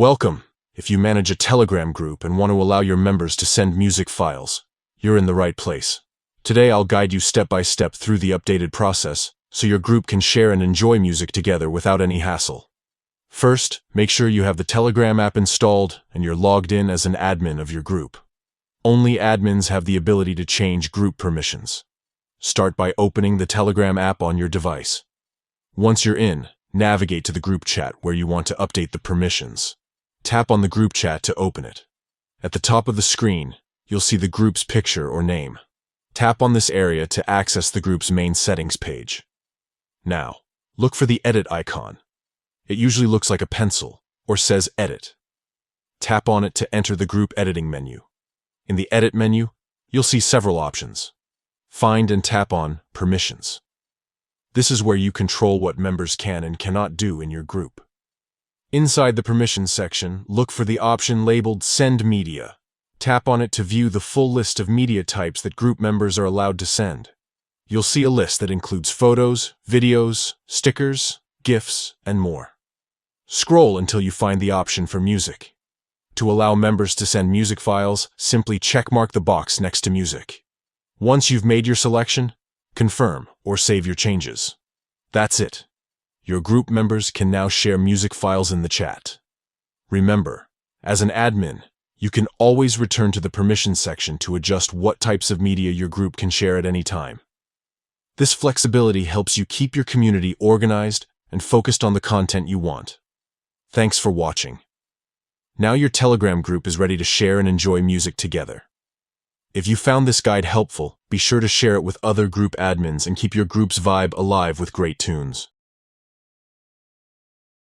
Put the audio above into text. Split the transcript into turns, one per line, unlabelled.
Welcome! If you manage a Telegram group and want to allow your members to send music files, you're in the right place. Today I'll guide you step by step through the updated process so your group can share and enjoy music together without any hassle. First, make sure you have the Telegram app installed and you're logged in as an admin of your group. Only admins have the ability to change group permissions. Start by opening the Telegram app on your device. Once you're in, navigate to the group chat where you want to update the permissions. Tap on the group chat to open it. At the top of the screen, you'll see the group's picture or name. Tap on this area to access the group's main settings page. Now, look for the edit icon. It usually looks like a pencil or says edit. Tap on it to enter the group editing menu. In the edit menu, you'll see several options. Find and tap on permissions. This is where you control what members can and cannot do in your group. Inside the permissions section, look for the option labeled Send Media. Tap on it to view the full list of media types that group members are allowed to send. You'll see a list that includes photos, videos, stickers, GIFs, and more. Scroll until you find the option for music. To allow members to send music files, simply checkmark the box next to music. Once you've made your selection, confirm or save your changes. That's it. Your group members can now share music files in the chat. Remember, as an admin, you can always return to the permissions section to adjust what types of media your group can share at any time. This flexibility helps you keep your community organized and focused on the content you want. Thanks for watching. Now your Telegram group is ready to share and enjoy music together. If you found this guide helpful, be sure to share it with other group admins and keep your group's vibe alive with great tunes.